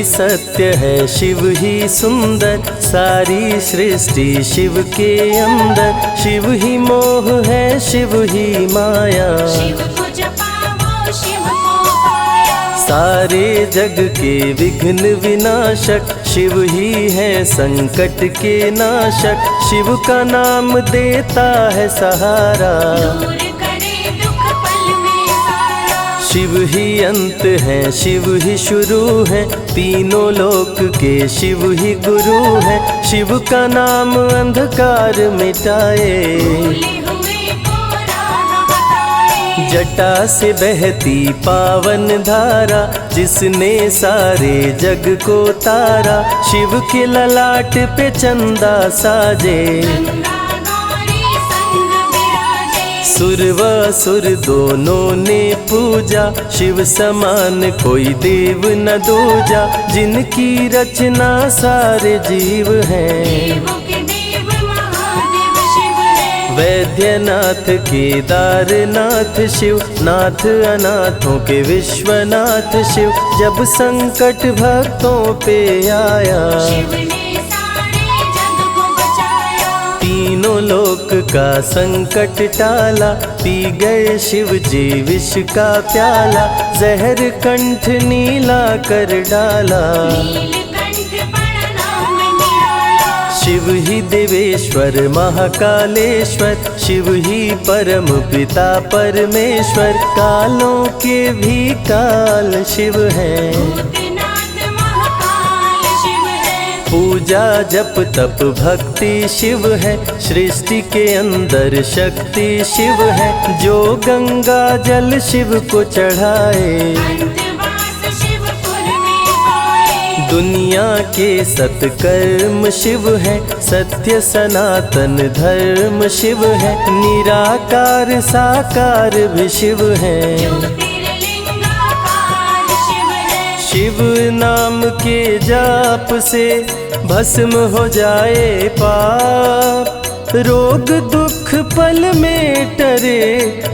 सत्य है, शिव ही सुंदर, सारी सृष्टि शिव के अंदर। शिव ही मोह है, शिव ही माया, शिव को जपाओ शिव को पाया। सारे जग के विघ्न विनाशक, शिव ही है संकट के नाशक। शिव का नाम देता है सहारा, दूर करे दुख पल में सारा। शिव ही अंत है, शिव ही शुरू है, तीनों लोक के शिव ही गुरु है। शिव का नाम अंधकार मिटाए, भूले हुए को राह बताए। जटा से बहती पावन धारा, जिसने सारे जग को तारा। शिव के ललाट पे चंदा साजे, गंगा गौरी संग विराजे। सुर व असुर दोनों ने पूजा, शिव समान कोई देव न दूजा। जिनकी रचना सारे जीव हैं, देवों के देव महादेव शिव है। वैद्यनाथ केदारनाथ शिव, नाथ अनाथों के विश्वनाथ शिव। जब संकट भक्तों पे आया, शिव ने सारे जग को बचाया। तीनों लोक का संकट टाला, पी गए शिव जी विष का प्याला। जहर कंठ नीला कर डाला, नीलकंठ बड़ा नाम निराला। शिव ही देवेश्वर महाकालेश्वर, शिव ही परम पिता परमेश्वर। कालों के भी काल शिव हैं, भूतनाथ महाकाल शिव है। पूजा जप तप भक्ति शिव है, सृष्टि के अंदर शक्ति शिव है। जो गंगा जल शिव को चढ़ाए, अंतवास शिवपुर में पाए। दुनिया के सत्कर्म शिव है, सत्य सनातन धर्म शिव है। निराकार साकार भी शिव है, ज्योतिर्लिंगाकार शिव है। शिव नाम के जाप से भस्म हो जाए पाप। रोग दुख पल में टरे,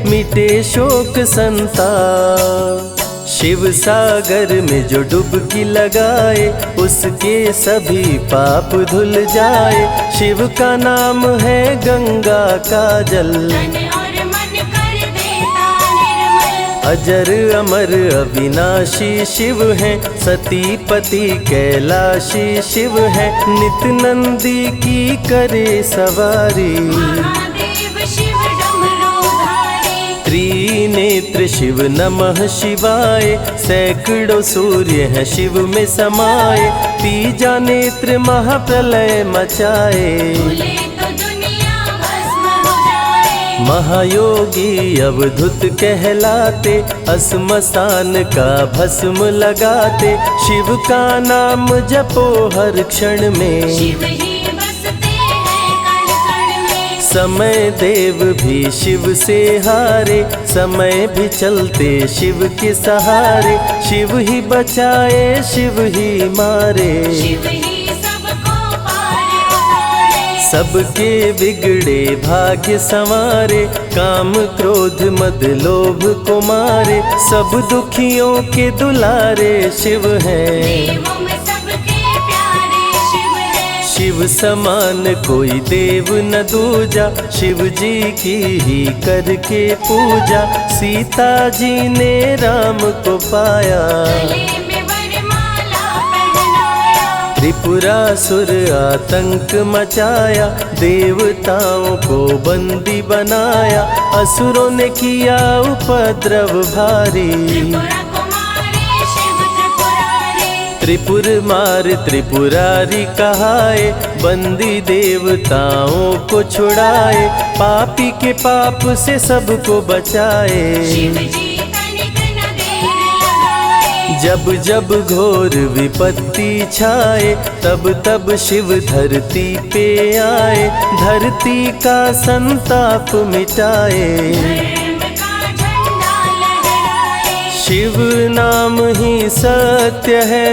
मिटे शोक संताप। शिव सागर में जो डुबकी लगाए, उसके सभी पाप धुल जाए। शिव का नाम है गंगा का जल, तन और मन कर देता निर्मल। अजर अमर अविनाशी शिव है, सती पति कैलाशी शिव है। नित नंदी की करे सवारी, महादेव शिव डमरूधारी। त्रिनेत्र शिव नमः शिवाय। सैकड़ों सूर्य हैं शिव में समाये, तीजा नेत्र महाप्रलय मचाए। भूले तो दुनिया भस्म हो जाए। महायोगी अवधूत कहलाते, असमसान का भस्म लगाते। शिव का नाम जपो हर क्षण में, शिव ही बसते हैं कण कण में। समय देव भी शिव से हारे, समय भी चलते शिव के सहारे। शिव ही बचाए शिव ही मारे, शिव ही सबको पार उतारे। सबके बिगड़े भाग्य संवारे। काम क्रोध मद लोभ को मारे, सब दुखियों के दुलारे शिव हैं। देवों में सबके प्यारे शिव है। शिव समान कोई देव न दूजा, शिव जी की ही करके पूजा। सीता जी ने राम को पाया, गले में वरमाला पहनाया। त्रिपुरासुर आतंक मचाया, देवताओं को बंदी बनाया। असुरों ने किया उपद्रव भारी, त्रिपुरा कुमारी शिव त्रिपुरारी। त्रिपुर मार त्रिपुरारी कहाए, बंदी देवताओं को छुड़ाए। पापी के पाप से सबको बचाए, शिव जी तनिक न देर लगाए। जब जब घोर विपत्ति छाए, तब तब शिव धरती पे आए। धरती का संताप मिटाए, धर्म का झंडा लहराए। शिव नाम ही सत्य है,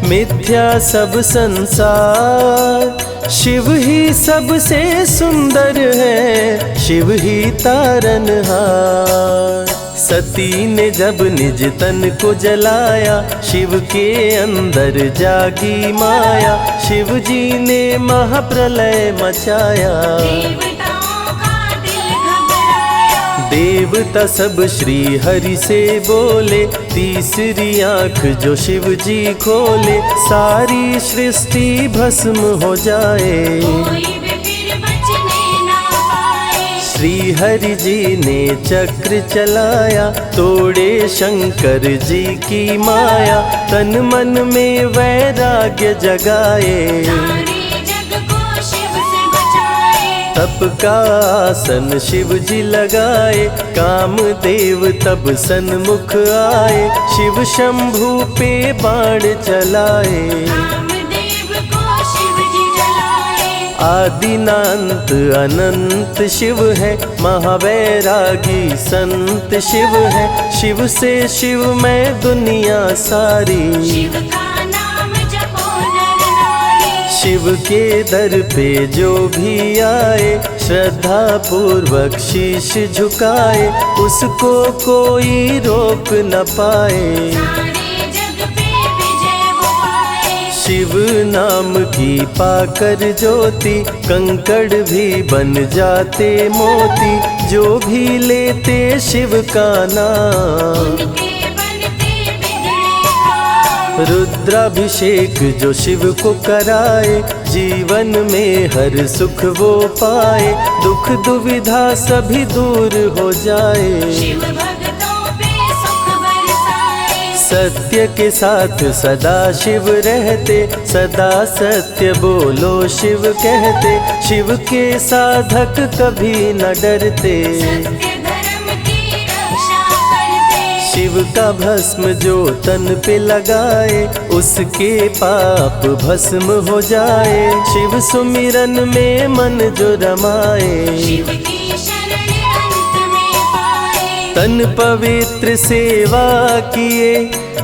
मिथ्या सब संसार, शिव ही सबसे सुंदर है, शिव ही तारनहार। सती ने जब निज तन को जलाया, शिव के अंदर जागी माया, शिव जी ने महाप्रलय मचाया। देवताओं का दिल घबराया, देवता सब श्री हरि से बोले, तीसरी आंख जो शिव जी खोले, सारी सृष्टि भस्म हो जाए। कोई भी फिर बचने ना पाए। श्री हरि जी ने चक्र चलाया, तोड़े शंकर जी की माया, तन मन में वैराग्य जगाए। सारे जग को शिव से बचाए। तप का आसन शिव जी लगाए, कामदेव तब सन्मुख आए, शिव शंभू पे बाण चलाए। कामदेव को शिव जी जलाए। आदिनांत अनंत शिव है, महावैरागी संत शिव है, शिव से शिव में दुनिया सारी। शिव का नाम जपो नर नारी। शिव के दर पे जो भी आए, श्रद्धा पूर्वक शीश झुकाए, उसको कोई रोक न पाए। सारे जग पे विजय वो पाए। शिव नाम की पाकर ज्योति, कंकड़ भी बन जाते मोती, जो भी लेते शिव का नाम। उनके बनते बिगड़े काम। रुद्राभिषेक जो शिव को कराए, जीवन में हर सुख वो पाए, दुख दुविधा सभी दूर हो जाए। शिव भक्तों पे सुख बरसाए। सत्य के साथ सदा शिव रहते, सदा सत्य बोलो शिव कहते, शिव के साधक कभी न डरते। सत्य धर्म की रक्षा करते। शिव का भस्म जो तन पे लगाए, उसके पाप भस्म हो जाए। शिव सुमिरन में मन जो रमाए, शिव की शरण अंत में पाए। तन पवित्र सेवा किए,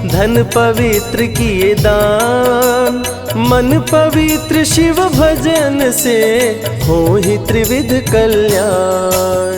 धन पवित्र किए दान, मन पवित्र शिव भजन से हो ही त्रिविध कल्याण।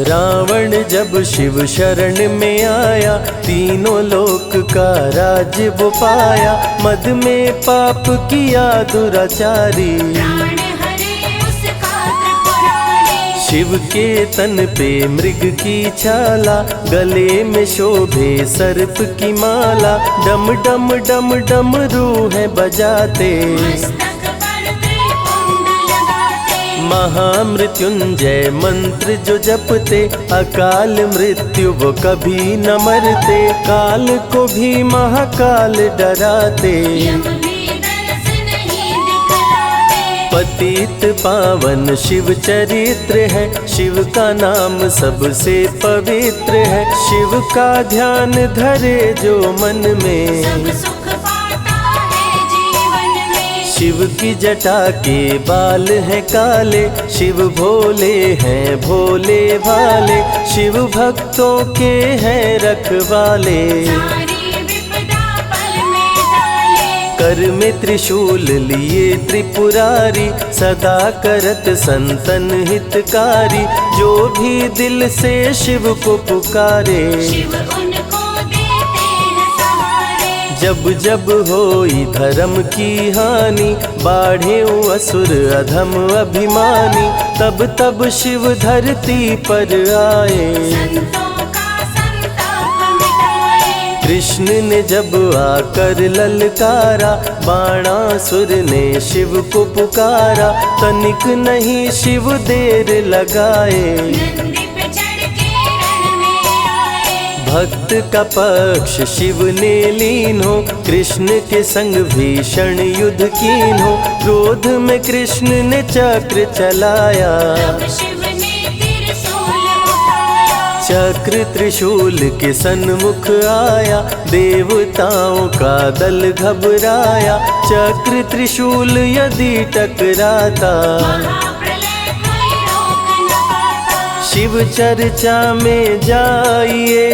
रावण जब शिव शरण में आया, तीनों लोक का राज्य वो पाया, मद में पाप किया दुराचारी। प्राण हरे उसका त्रिपुरारी। शिव के तन पे मृग की छाला, गले में शोभे सर्प की माला, डम डम डम डम रूह बजाते। मस्तक पर त्रिपुंड लगाते। महामृत्युंजय मंत्र जो जपते, अकाल मृत्यु वो कभी न मरते, काल को भी महाकाल डराते। यम भी दरस नहीं दिखलाते। पतित पावन शिव चरित्र है, शिव का नाम सबसे पवित्र है, शिव का ध्यान धरे जो मन में, सब सुख पाता है जीवन में। शिव की जटा के बाल हैं काले, शिव भोले हैं भोले भाले, शिव भक्तों के हैं रखवाले। सारी विपदा पल में टाले। कर में त्रिशूल लिए त्रिपुरारी, सदा करत संतन हितकारी, जो भी दिल से शिव को पुकारे। शिव उनको देते हैं सहारे। जब जब होई धर्म की हानि, बाढ़े असुर अधम अभिमानी, तब तब शिव धरती पर आए। संतों का संताप मिटाए। कृष्ण ने जब आकर ललकारा, बाणासुर ने शिव को पुकारा, तनिक नहीं शिव देर लगाए। नंदी पे चढ़ के रण में आए। भक्त का पक्ष शिव ने लीन हो, कृष्ण के संग भीषण युद्ध कीन हो, क्रोध में कृष्ण ने चक्र चलाया। तब शिव ने त्रिशूल उठाया। चक्र त्रिशूल के सन्मुख आया, देवताओं का दल घबराया, चक्र त्रिशूल यदि टकराता, महाप्रलय कोई रोक न पाता। शिव चर्चा में जाइए,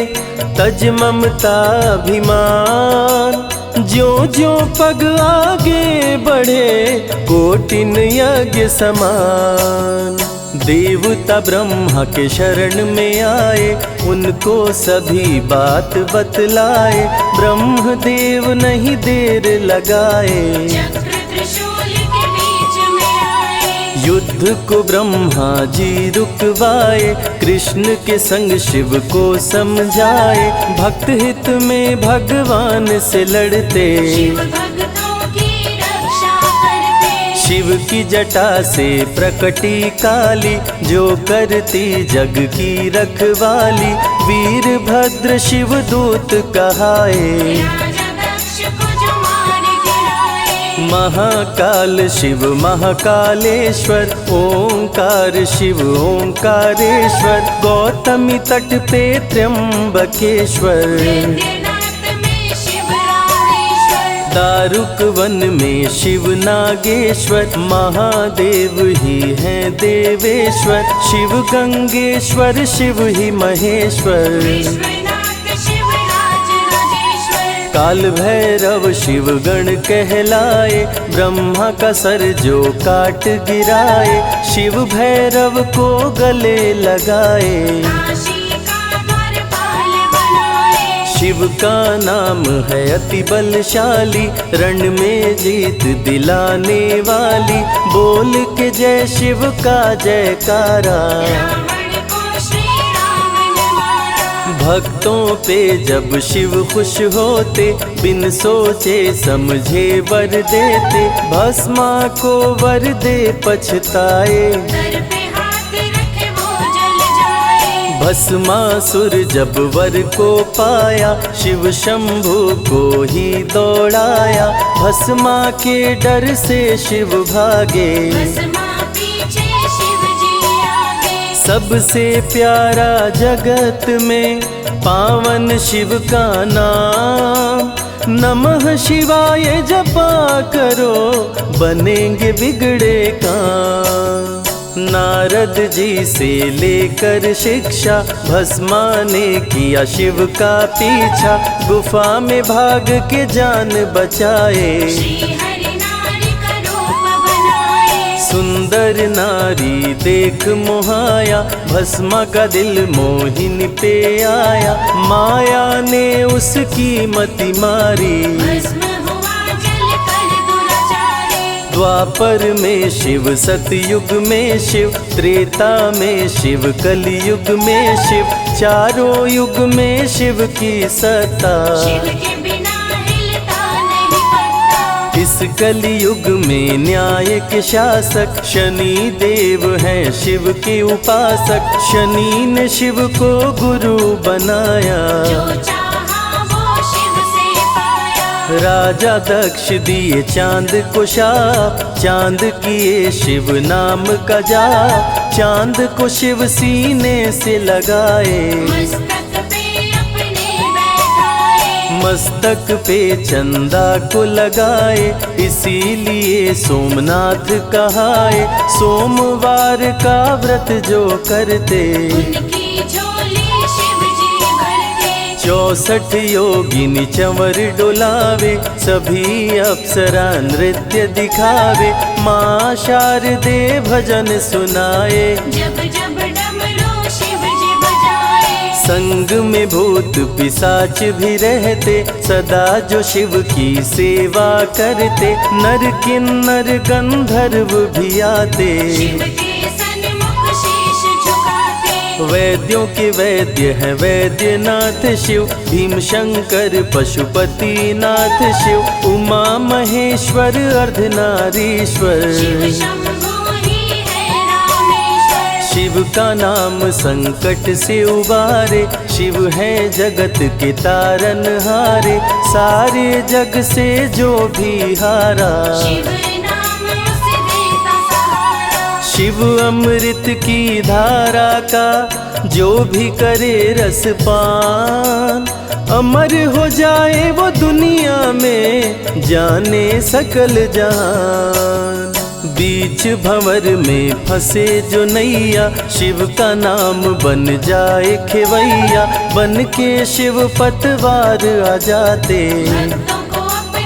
तज ममता अभिमान, ज्यो ज्यो पग आगे बढ़े कोटिन यज्ञ समान। देवता ब्रह्मा के शरण में आए, उनको सभी बात बतलाए। ब्रह्मदेव नहीं देर लगाए, चक्र त्रिशूल के बीच में आए। युद्ध को ब्रह्मा जी रुकवाए, कृष्ण के संग शिव को समझाए। भक्त हित में भगवान से लड़ते, शिव भक्तों की रक्षा करते। शिव की जटा से प्रकटी काली, जो करती जग की रखवाली। वीरभद्र शिव दूत कहाए, राजा दक्ष को जो मार गिराए। महाकाल शिव महाकालेश्वर। ओंकार शिव ओंकारेश्वर। गौतमी तट पे त्र्यंबकेश्वर। वैद्यनाथ में शिव रामेश्वर। दारुक वन में शिव नागेश्वर। महादेव ही हैं देवेश्वर। शिव गंगेश्वर शिव ही महेश्वर। विश्वनाथ शिव राज राजेश्वर। काल भैरव शिव गण कहलाए, ब्रह्मा का सर जो काट गिराए। शिव भैरव को गले लगाए, काशी का द्वारपाल बनाए। शिव का नाम है अति बलशाली। रण में जीत दिलाने वाली, बोल के जय शिव का जयकारा। रावण को श्री राम ने मारा। भक्तों पे जब शिव खुश होते, बिन सोचे समझे वर देते। भस्मा को वर दे पछताए, सर पे हाथ रखे वो जल जाए। भस्मासुर जब वर को पाया, शिव शंभु को ही दौड़ाया। भस्मा के डर से शिव भागे, भस्मा पीछे शिव जी आगे। सबसे प्यारा जगत में पावन शिव का नाम। नमः शिवाय जपा करो, बनेंगे बिगड़े काम। नारद जी से लेकर शिक्षा, भस्मा ने किया शिव का पीछा। गुफा में भाग के जान बचाए, श्री हरि नारी का रूप बनाए। सुंदर नारी देख मोहाया। भस्मा का दिल मोहिनी पे आया, माया ने उसकी मति मारी। भस्म हुआ जल कर दुराचारी। द्वापर में शिव, सतयुग में शिव, त्रेता में शिव, कलयुग में शिव। चारों युग में शिव की सत्ता, शिव के बिना हिलता नहीं पत्ता। इस कलयुग में न्याय के शासक, शनि देव हैं शिव के उपासक। शनि ने शिव को गुरु बनाया, जो चाहा वो शिव से पाया। राजा दक्ष दिए चांद को शाप, चांद किए शिव नाम का जाप। चांद को शिव सीने से लगाए, मस्तक पे अपने बैठाए। मस्तक पे चंदा को लगाए। इसीलिए सोमनाथ कहाए, सोमवार का व्रत जो करते। उनकी झोली शिव जी भरते। 64 योगिनी चंवर डोलावे, सभी अप्सरा नृत्य दिखावे। माँ शारदे भजन सुनाए, जब जब डमरू शिव जी बजाए। संग में भूत पिशाच भी रहते, सदा जो शिव की सेवा करते। नर किन्नर गंधर्व भी आते, शिव के सन्मुख शीश झुकाते। वैद्यों के वैद्य है वैद्यनाथ शिव। भीम शंकर पशुपति नाथ शिव। उमा महेश्वर अर्धनारीश्वर, शिव शंभु ही है रामेश्वर। शिव का नाम संकट से उबारे। शिव है जगत के तारनहारे, सारे जग से जो भी हारा। शिव नाम उसे देता सहारा। शिव अमृत की धारा का जो भी करे रसपान, अमर हो जाए वो दुनिया में, जाने सकल जहान। बीच भंवर में फंसे जो नैया, शिव का नाम बन जाए खेवैया। बन के शिव पतवार आ जाते, भक्तों को अपने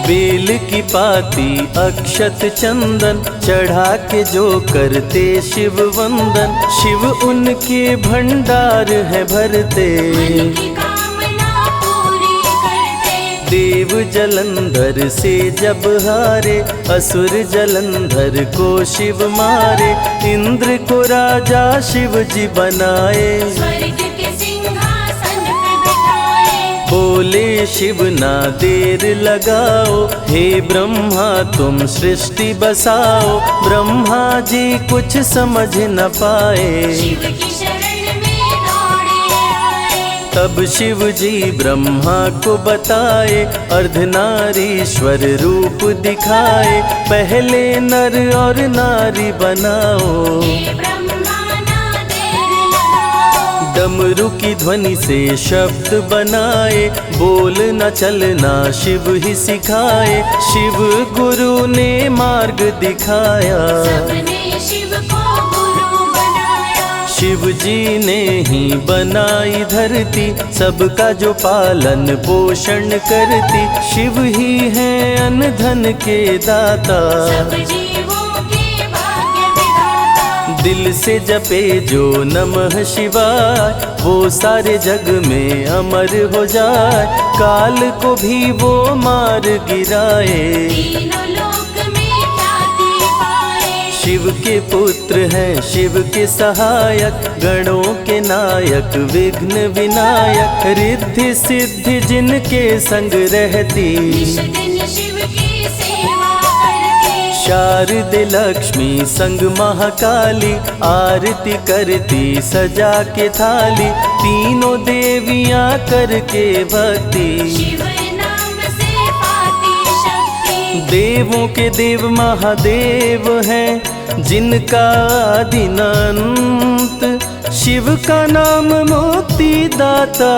बेल की पाती अक्षत चंदन चढ़ा के जो करते शिव वंदन, शिव उनके भंडार है भरते। मन की कामना पूरी करते। देव जलंधर से जब हारे, असुर जलंधर को शिव मारे। इंद्र को राजा शिव जी बनाए, स्वर्ग के सिंहासन पे बिठाए। बोले शिव ना देर लगाओ, हे ब्रह्मा तुम सृष्टि बसाओ। ब्रह्मा जी कुछ समझ न पाए, शिव की शरण में दौड़े आए। तब शिव जी ब्रह्मा को बताए, अर्धनारीश्वर रूप दिखाए। पहले नर और नारी बनाओ, हे ब्रह्मा ना देर लगाओ। डमरू की ध्वनि से शब्द बनाए, बोलना चलना शिव ही सिखाए। शिव गुरु ने मार्ग दिखाया, सबने शिव को गुरु बनाया। शिव जी ने ही बनाई धरती, सबका जो पालन पोषण करती। शिव ही है अन्न धन के दाता, सब जीवों के भाग्य विधाता। दिल से जपे जो नमः शिवाय, वो सारे जग में अमर हो जाए। काल को भी वो मार गिराए, तीनों लोक में ख्याति पाए। शिव के पुत्र हैं शिव के सहायक, गणों के नायक विघ्न विनायक। रिद्धि सिद्धि जिनके संग रहती, निश दिन शिव की सेवा करते। शारदे लक्ष्मी संग महाकाली, आरती करती सजा के थाली। तीनों देवियां करके भक्ति, शिव नाम से पाती शक्ति। देवों के देव महादेव हैं, जिनका आदि न अंत। शिव का नाम मुक्ति दाता,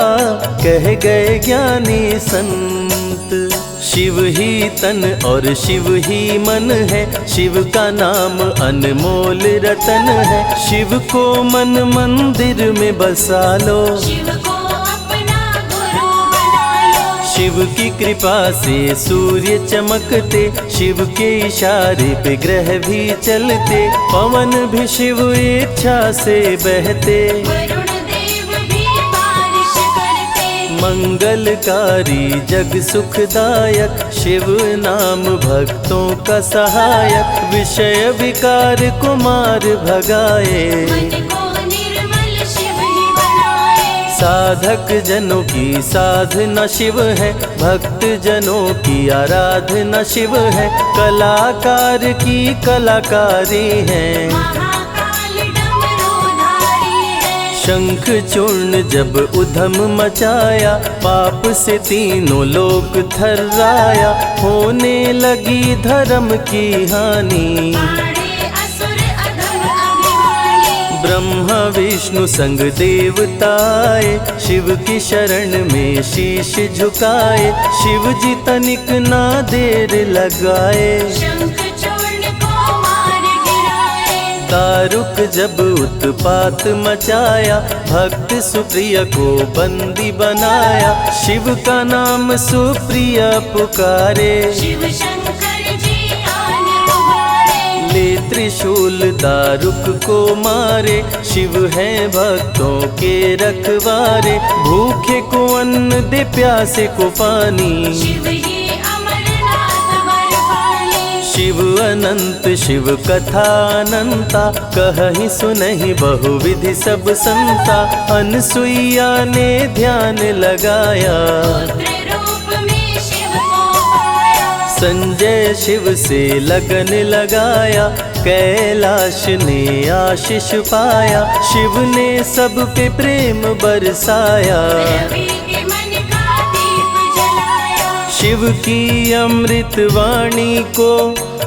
कह गए ज्ञानी संत। शिव ही तन और शिव ही मन है, शिव का नाम अनमोल रतन है। शिव को मन मंदिर में बसा लो, शिव को अपना गुरु बना लो। शिव की कृपा से सूर्य चमकते, शिव के इशारे पे ग्रह भी चलते। पवन भी शिव इच्छा से बहते, वरुण देव भी बारिश करते। मंगलकारी जग सुखदायक, शिव नाम भक्तों का सहायक। विषय विकार को मार भगाए, मन को निर्मल शिव ही बनाए। साधक जनों की साधना शिव है, भक्त जनों की आराधना शिव है। कलाकार की कलाकारी है, महाकाल डमरूधारी है। शंख चूर्ण जब उधम मचाया, पाप से तीनों लोक थर्राया। होने लगी धर्म की हानि, बाड़े असुर अधम अभिमानी। ब्रह्मा विष्णु संग देवताए, शिव की शरण में शीश झुकाए। शिव जी तनिक ना देर लगाए, शंख चूर्ण को मार गिराए। दारुक जब उत्पात मचाया, भक्त सुप्रिय को बंदी बनाया। शिव का नाम सुप्रिय पुकारे, शिव शंकर जी आन उबारे। ले त्रिशूल दारुक को मारे। शिव है भक्तों के रखवारे, भूखे को अन्न दे प्यासे को पानी। शिव ही अमरनाथ वर पानी। शिव अनंत शिव कथा अनंता, कहीं सुनहि बहुविधि सब संता। अनसुईया ने ध्यान लगाया, पुत्र रूप में शिव को पाया। संजय शिव से लगन लगाया। कैलाश ने आशीष पाया, शिव ने सब पे प्रेम बरसाया। रवि के मन का दीप जलाया। शिव की अमृत वाणी को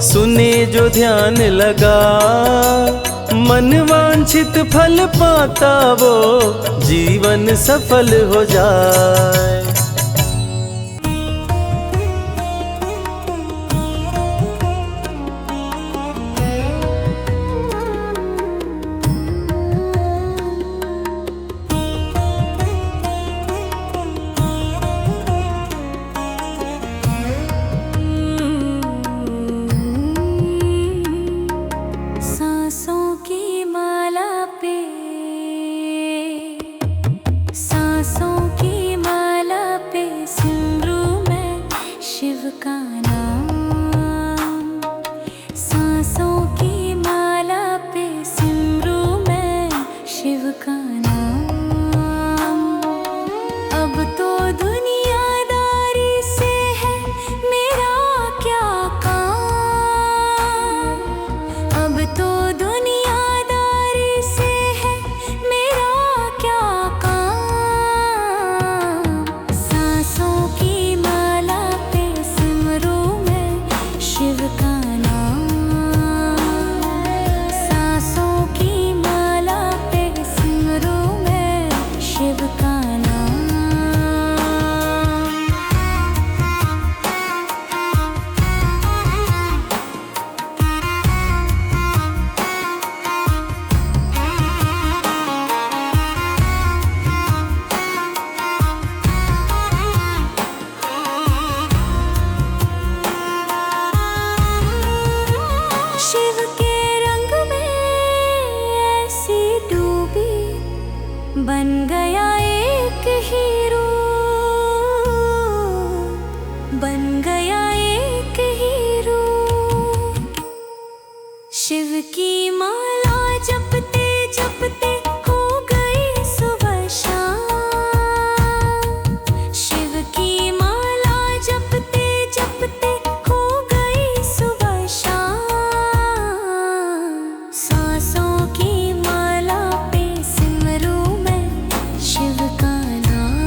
सुने जो ध्यान लगा, मन वांछित फल पाता वो जीवन सफल हो जाए। नाम। सांसों की माला पे सिमरूं मैं शिव का नाम। अब तो दुनियादारी से है मेरा क्या काम। अब तो दुनियादारी से है मेरा क्या काम। सांसों की माला पे सिमरूं मैं शिव का नाम। सांसों की माला पे सिमरूं मैं शिव का नाम। शिव के रंग में ऐसी डूबी बन गया एक हीरो। बन गया एक हीरो। शिव की माला जपते जपते हो गई सुबह शाम। शिव की माला जपते जपते हो गई सुबह शाम। सांसों की माला पे सिमरूं मैं शिव का नाम।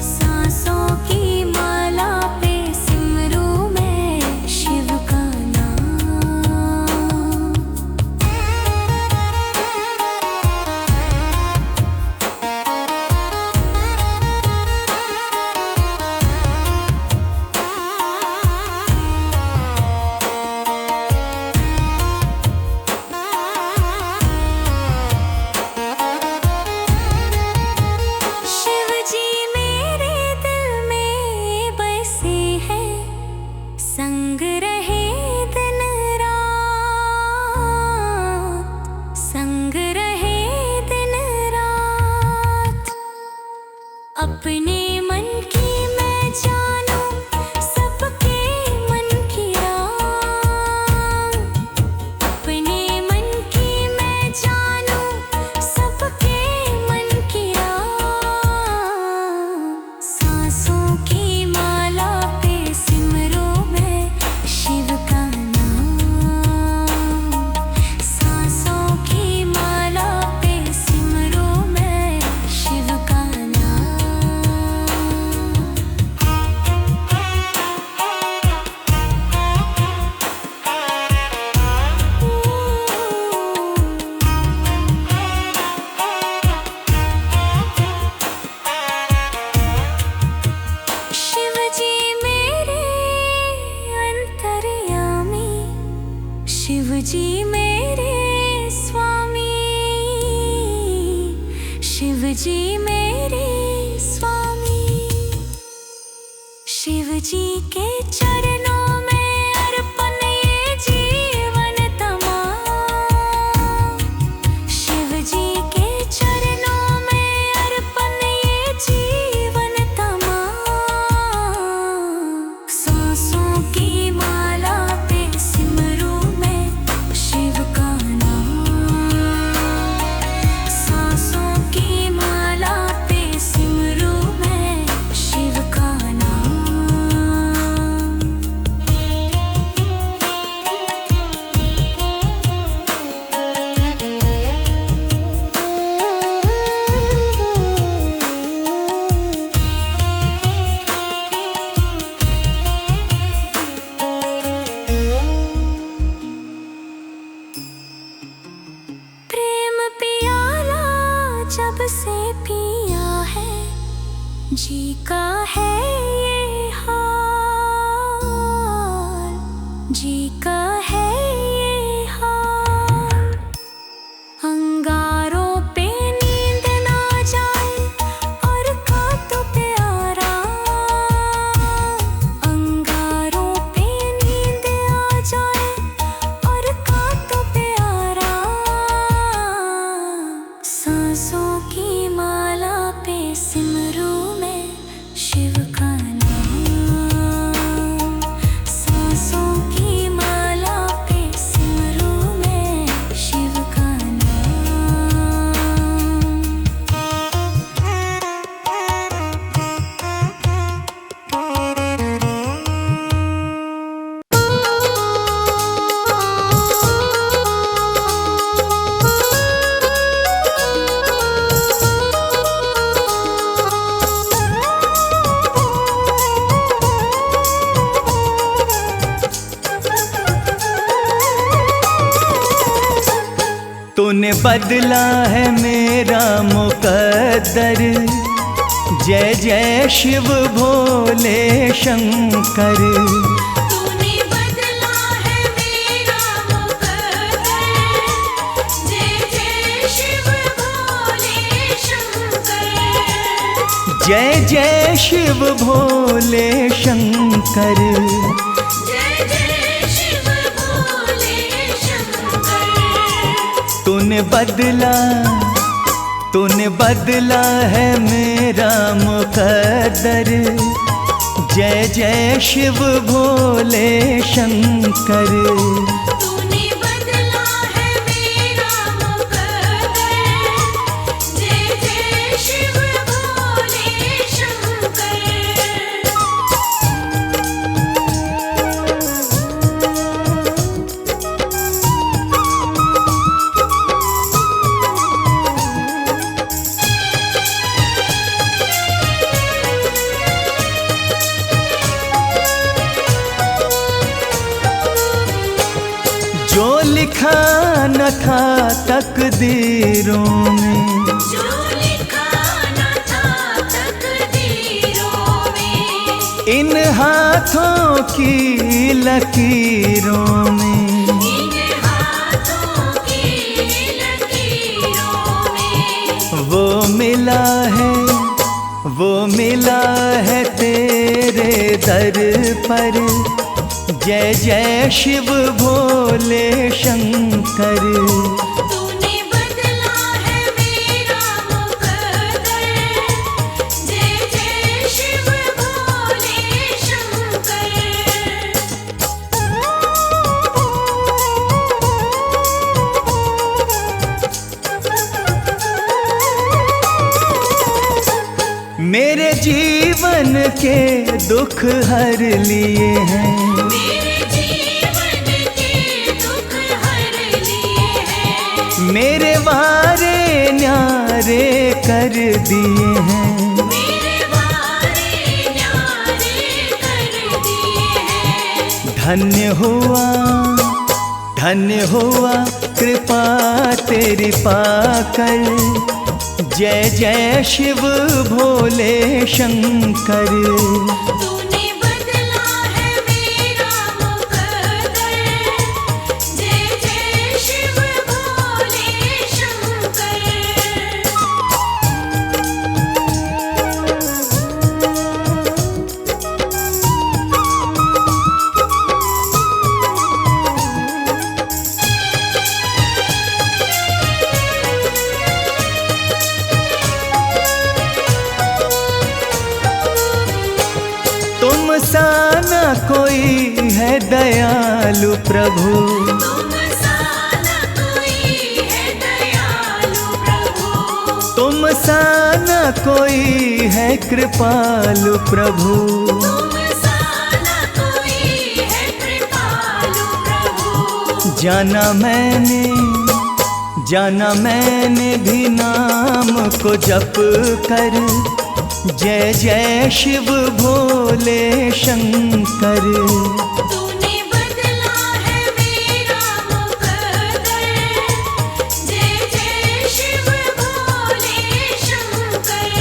सांसों की माला पे सिमरूं मैं शिव का शिव जी मेरे दिल में बसे हैं। संग रहे दिन रात। संग रहे दिन रात। अपने मन की मैं जानूं सबके मन की रात। अपने मन की मैं जानूं सबके मन की रात। सांसों की माला पे सिमरूं मैं शिव का नाम। सांसों की माला पे सिमरूं मैं शिव का शिव जी मेरे अंतर्यामी। शिव जी मेरे स्वामी। शिव जी मेरे स्वामी। शिव जी के चरणों में अर्पण ये जीवन तमाम। शिव जी के चरणों में अर्पण ये जीवन तमाम। सांसों की माला पे सिमरूं मैं शिव का नाम। सांसों की माला पे सिमरूं मैं शिव का नाम। तूने बदला है मेरा मुकद्दर, जय जय शिव भोले शंकर। तूने बदला है मेरा मुकद्दर, जय जय शिव भोले शंकर। जय जय शिव भोले शंकर। जय जय शिव भोले शंकर। तूने बदला है मेरा मुकद्दर, जय जय शिव भोले शंकर। तूने बदला है मेरा मुकद्दर, जय जय शिव भोले शंकर। जो लिखा न था तकदीरों में, जो लिखा न था तकदीरों में, इन हाथों की लकीरों में, इन हाथों की लकीरों में, वो मिला है तेरे दर पर, जय जय शिव भोले शंकर। तूने बदला है मेरा मुकद्दर, जय जय शिव भोले शंकर। मेरे जीवन के दुख हर लिए हैं, मेरे जीवन के दुख हर लिए हैं, मेरे वारे न्यारे कर दिए हैं। मेरे वारे न्यारे कर दिए हैं। धन्य हुआ कृपा तेरी पाकर, जय जय शिव भोले शंकर। तूने बदला है मेरा मुकद्दर, जय जय शिव भोले शंकर। तुम सा न कोई है दयालु प्रभु, तुम सा न कोई है दयालु प्रभु, तुम सा न कोई है कृपालु प्रभु। तुम सा न कोई है कृपालु प्रभु। जाना मैंने भी नाम को जप कर, जय जय शिव भोले शंकर। तूने बदला है मेरा मुकद्दर, जय जय शिव भोले शंकर।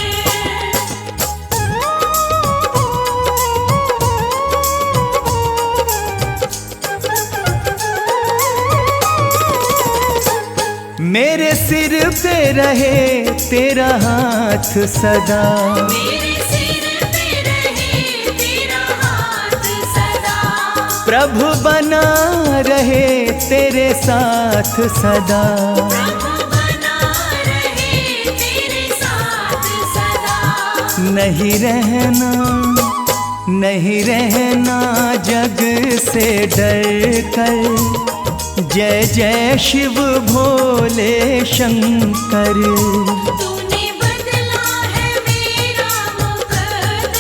मेरे सिर पे रहे तेरा हाथ सदा, मेरे सिर पे रहे तेरा हाथ सदा, प्रभु बना रहे तेरे साथ सदा। प्रभु बना रहे तेरे साथ सदा। नहीं रहना जग से डर कर, जय जय शिव भोले शंकर। तूने बदला है मेरा मुकद्दर,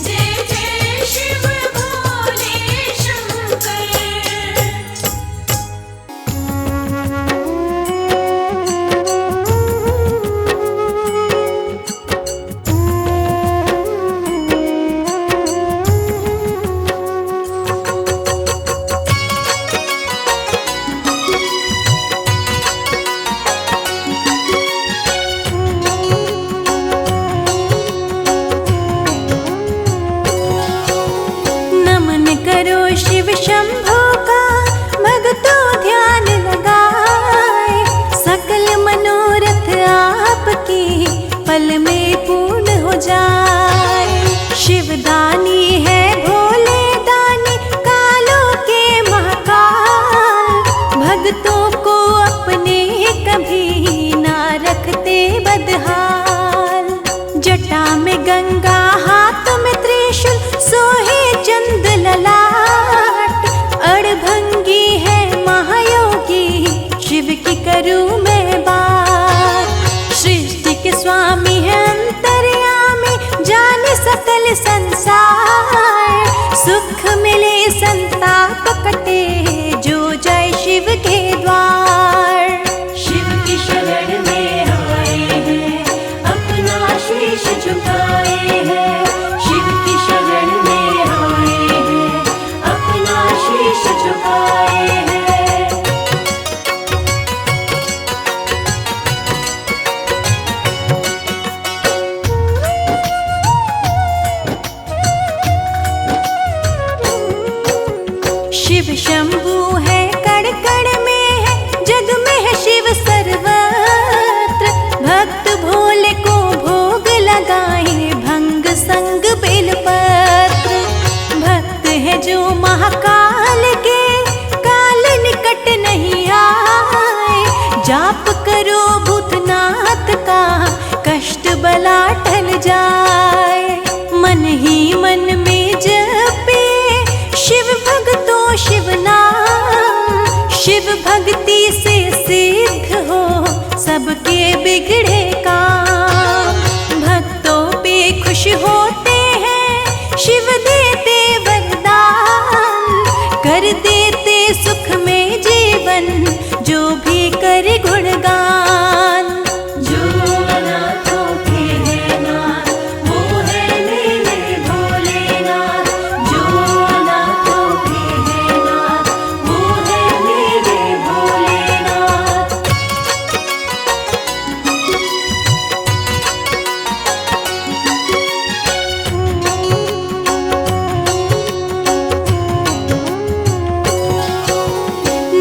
जय जय शिव भोले शंकर। शंभू का भक्तों ध्यान लगाए, सकल मनोरथ आपकी पल में पूर्ण हो जाए। शिवदानी है भोले दानी कालों के महाकाल, भक्तों को अपने कभी ना रखते बदहाल। जटा में गंगा हाथ में त्रिशूल सोहे चंद ललाट, अड़भंगी है महायोगी शिव की करूं मैं बात। सृष्टि के स्वामी है अंतर्यामी जाने सकल संसार, सुख मिले संताप कटे जो जय शिव के द्वार। शिव की शरण में आए हैं अपना शीश झुकाए हैं, शिव की शरण में आए हैं अपना शीश झुकाए हैं। शिव शंभू है कण कण में है, जग में है शिव सर्वत्र। भक्त भोले को भोग लगाए भंग संग बेलपत्र। भक्त है जो महाकाल के काल निकट नहीं आए, जाप करो भूतनाथ का कष्ट बला टल जाए। मन ही मन में जपे शिव भक्तों शिव नाम, शिव भक्ति से सिद्ध हो सबके बिगड़े काम। भक्तों पे खुश होते हैं शिव देते वरदान, कर देते सुख में जीवन जो भी करे गुणगान। जो अनाथों के है नाथ वो है मेरे भोलेनाथ, जो अनाथों के है नाथ वो है मेरे भोलेनाथ।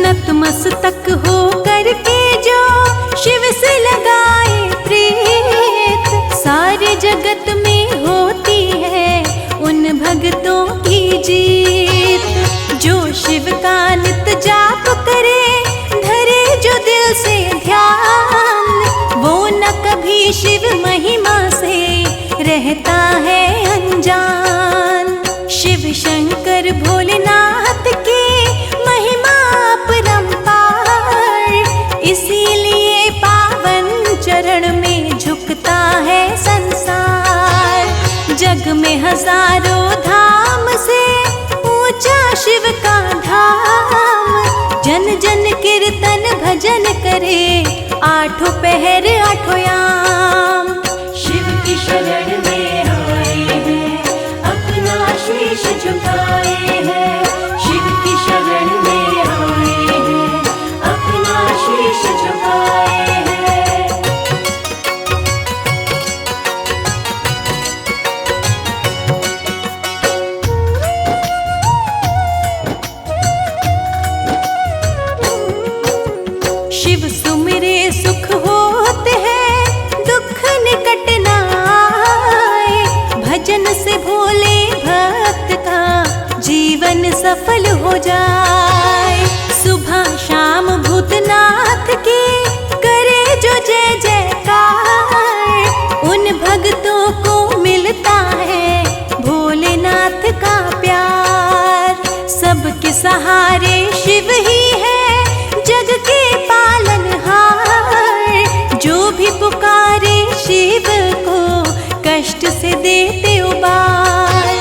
नतमस्तक हो करके जो शिव से लगाए प्रीत, सारे जगत में होती है उन भक्तों की जीत। जो शिव का नित जाप करे धरे जो दिल से ध्यान, वो न कभी शिव महिमा से रहता है अनजान। शिव शंकर भोलेनाथ की महिमा अपरंपार, इसीलिए पावन चरण में झुकता है संसार। जग में हजारों धाम से ऊंचा शिव का धाम, जन जन कीर्तन भजन करे आठों पहर आठों याम। शिव की शरण में आए हैं अपना शीश झुकाए हैं, शिव की शरण में आए हैं अपना शीश झुकाए हैं। शिव सुमिरे सुख होते हैं दुख निकट ना आए, भजन से भोले भक्त का जीवन सफल हो जाए। सुबह शाम भूतनाथ की करे जो जय जयकार, उन भक्तों को मिलता है भोलेनाथ का प्यार। सबके सहारे शिव ही है जग के पालनहार, जो भी पुकारे शिव को कष्ट से देते उबार।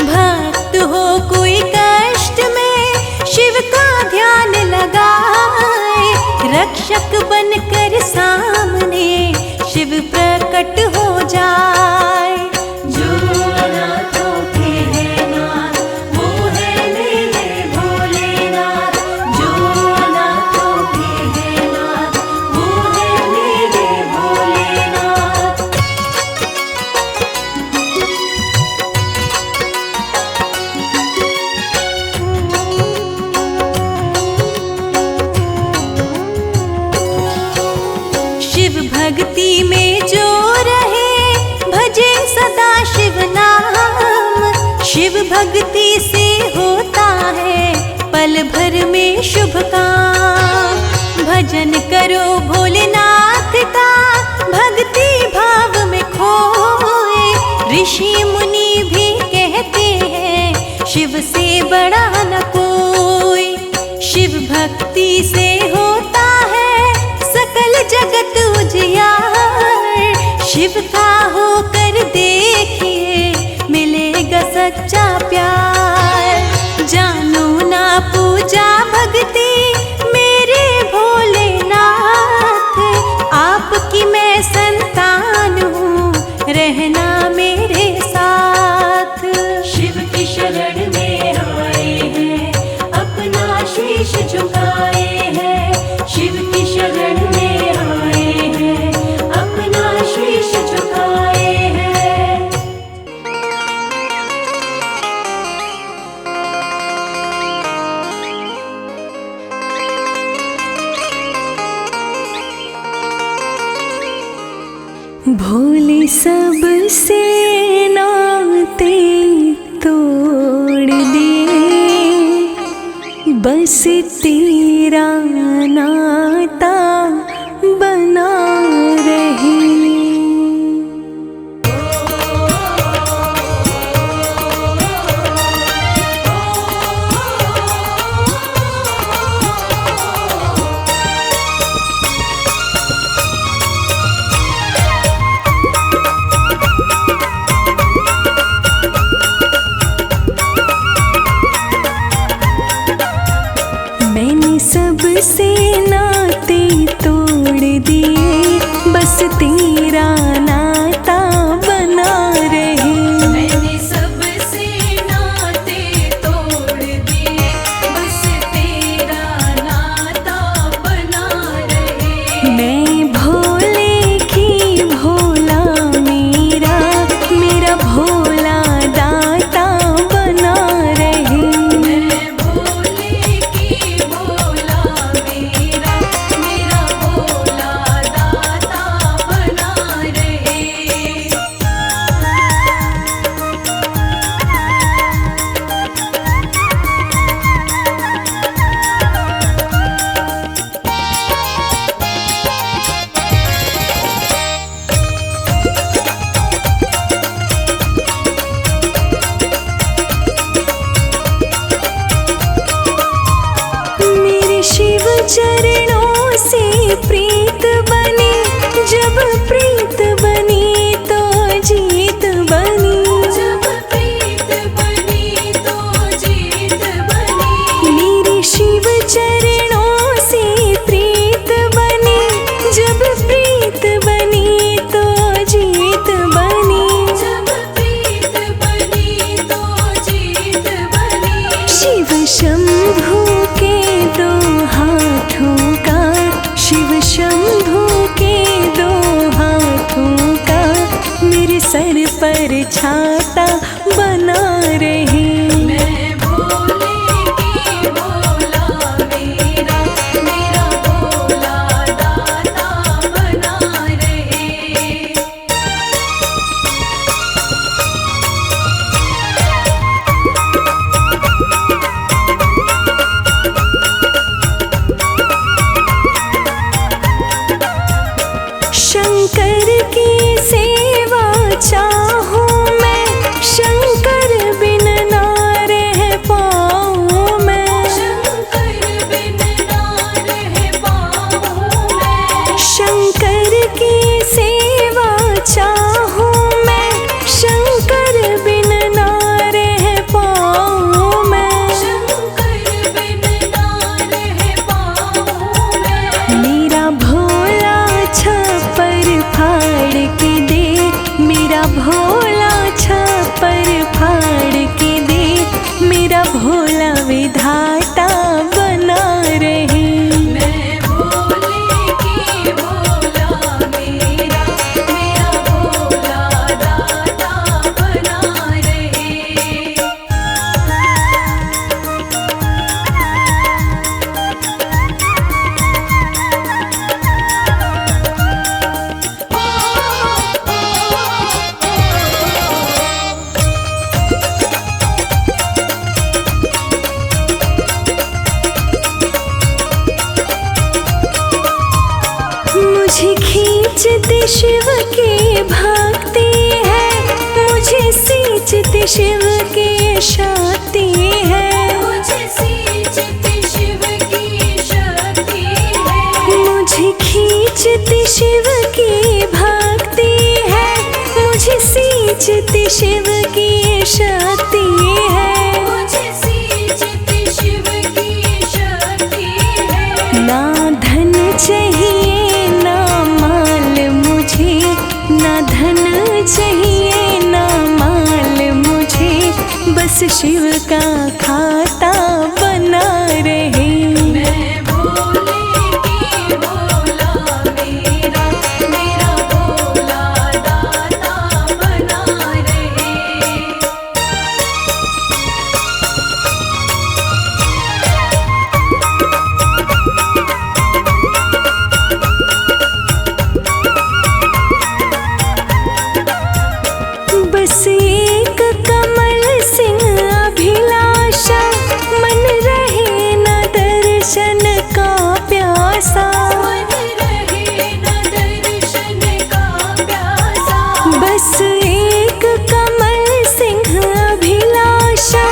भक्त हो कोई कष्ट में शिव का ध्यान लगाए, रक्षक बनकर सामने शिव प्रकट हो जाए। जो अनाथों के है नाथ वो है मेरे भोलेनाथ, जो अनाथों के है नाथ वो है मेरे भोलेनाथ। शिव भक्ति से होता है पल भर में शुभ काम। भजन करो भोलेनाथ का भक्ति भाव में खोए। ऋषि मुनि भी कहते हैं शिव से बड़ा न कोई। शिव भक्ति से होता है सकल जगत उजियार। शिव का होकर देखिए मिलेगा सच्चा प्यार। जानो ना पूजा भक्ति मेरे भोलेनाथ, आपकी मैं संतान हूँ रहना मेरे साथ। शिव की शरण में आए हैं अपना शीश झुकाए हैं। शिव की शरण में आए हैं अपना शीश झुकाए हैं। भोले सब से नाते तोड़ दिए, बस तेरा नाता बना रहे। मैंने सबसे नाते तोड़ दिए, बस तेरा नाता बना रहे। मैंने सबसे नाते तोड़ दिए, बस तेरा नाता बना रहे। मैं भोले की भोला मेरा, मेरा भोला दाता बना रहे। मैं भोले की भोला मेरा, मेरा भोला दाता बना रहे। मेरे शिव चरणों से प्रीत बनी, जब प्रीत बनी तो जीत बनी। जब प्रीत बनी तो जीत बनी। मेरे शिव चरणों से प्रीत बनी, जब प्रीत बनी तो जीत बनी। जब प्रीत बनी तो जीत बनी। शिव शंभू के दो हाथों का, शिव शंभू के दो हाथों का मेरे सर पर छाता बना रहे। मैं भोले की भोला मेरा, मेरा भोला दाता बना रहे। शंकर की सेवा चाहूं मैं, शंकर बिन सींचती शिव की भक्ति है, मुझे सींचती शिव की शक्ति है, मुझे सींचती शिव की शक्ति है, मुझे खींचती शिव की भक्ति है, मुझे सींचती शिव की शक्ति है, मुझे सींचती शिव की शक्ति है। ना धन चाहिए ना माल मुझे, ना धन चाहिए ना माल मुझे, बस शिव का खाता बना रहे। मैं भोले की भोला मेरा, मेरा भोला दाता बना रहे। बस एक कमल सिंह अभिलाषा, मन रहे न दर्शन का प्यासा, मन रहे न दर्शन का प्यासा, बस एक कमल सिंह अभिलाषा,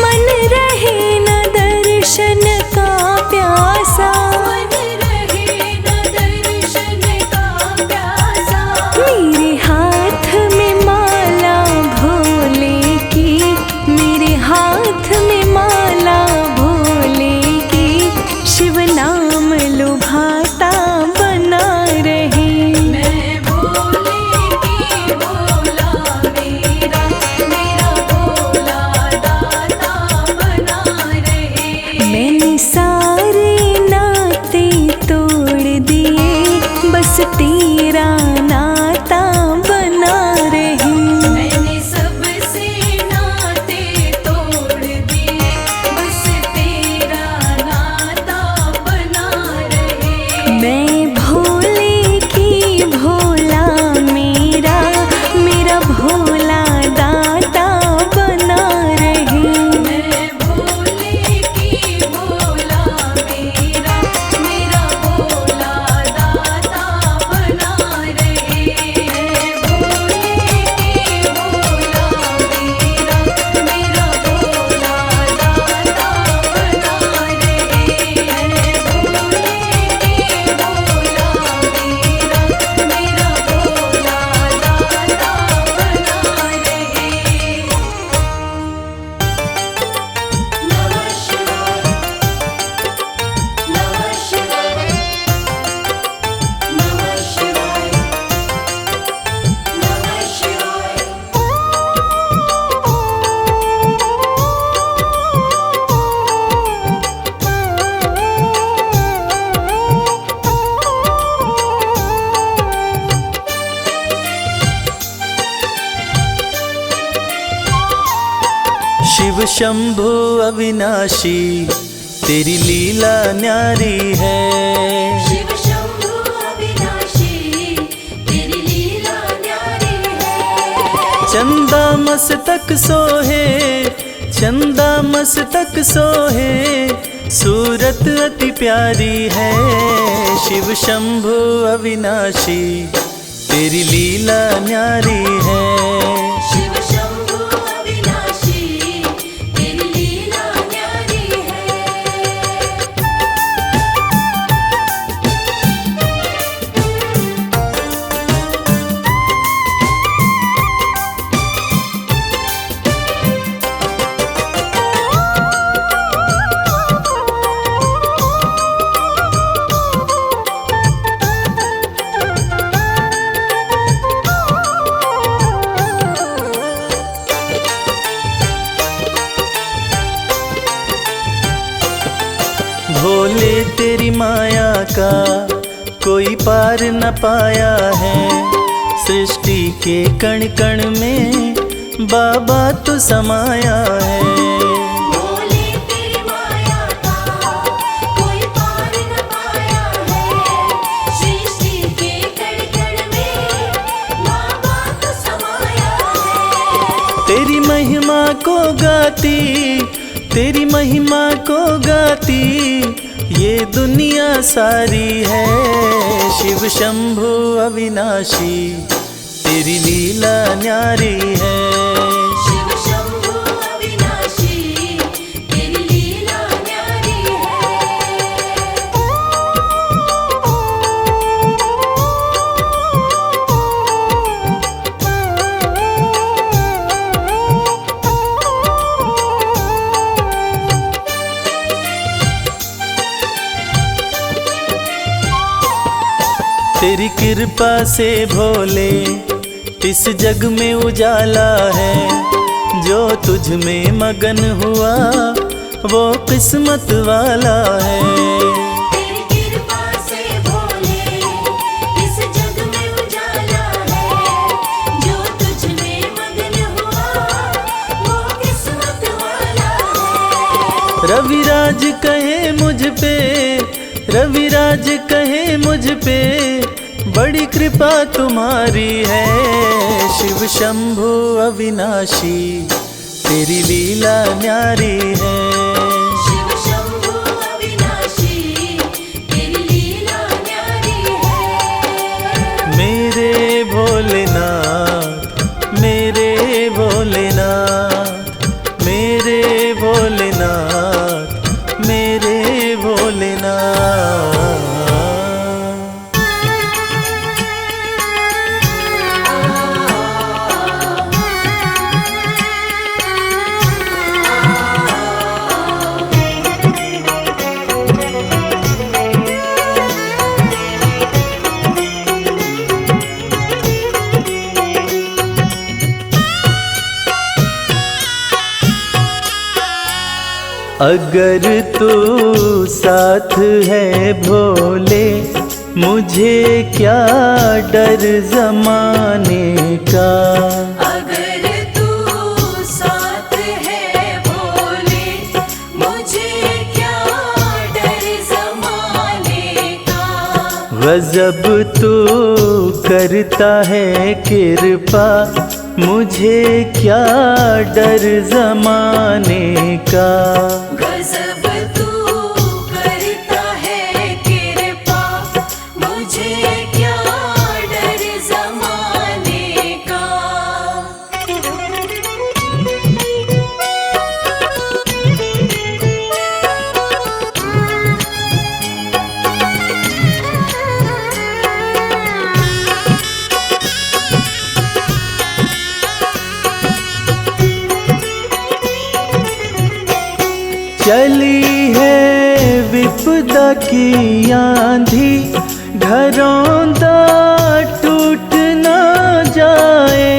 मन रहे न दर्शन का प्यासा, मन रहे न दर्शन का प्यासा। मेरे हाथ में माला भोले की, मेरे हाथ में माला भोले की, शिव नाम लुभाता बना रहे। मैं भोले की भोला मेरा, मेरा भोला दाता बना रहे। मैंने सारे नाते तोड़ दिए, बस तेरा नाता बना रहे। मैंने सबसे नाते तोड़ दिए, बस तेरा नाता बना रहे। मैं भोले की भोला मेरा, मेरा भोला दाता बना रहे। मैं भोले की भोला मेरा, मेरा भोला दाता बना रहे। मैं भोले की भोला मेरा, मेरा भोला दाता बना रहे। मैं भोले की भोला मेरा, मेरा भोला दाता बना रहे। नमः शिवाय, नमः शिवाय, नमः शिवाय, नमः शिवाय। शिव शंभु अविनाशी, तेरी लीला न्यारी है। शिव शंभु अविनाशी, तेरी लीला न्यारी है। चंदा मस्तक सोहे, चंदा मस्तक सोहे, सूरत अति प्यारी है। शिव शंभु अविनाशी, तेरी लीला न्यारी है। शिव शंभु अविनाशी, तेरी लीला न्यारी है। भोले तेरी माया का कोई पार न पाया है। सृष्टि के कण कण में बाबा तू समाया है। भोले तेरी माया का कोई पार न पाया है। सृष्टि के कण कण में बाबा तू समाया है। तेरी महिमा को गाती, तेरी महिमा को गाती, ये दुनिया सारी है शिव शंभु अविनाशी, तेरी लीला न्यारी है। शिव शंभु अविनाशी, तेरी लीला न्यारी तेरी कृपा से भोले इस जग में उजाला है, जो तुझ में मगन हुआ वो किस्मत वाला है। तेरी कृपा से भोले इस जग में उजाला है, जो तुझ में मगन हुआ वो किस्मत वाला है। रविराज कहे मुझ पे, रविराज कहे मुझ पे, बड़ी कृपा तुम्हारी है। शिव शंभु अविनाशी, तेरी लीला न्यारी है। शिव शंभु अविनाशी, तेरी लीला न्यारी है। मेरे भोलेनाथ, मेरे भोलेनाथ, मेरे भोलेनाथ, मेरे भोलेनाथ। अगर तू साथ है भोले, मुझे क्या डर जमाने का। अगर तू साथ है भोले, मुझे क्या डर ज़माने का। गजब तू करता है कृपा, मुझे क्या डर जमाने का। गजब तू करता है कृपा, मुझे क्या डर ज़माने का। चली है विपदा की आंधी, घरौंदा टूट ना जाए।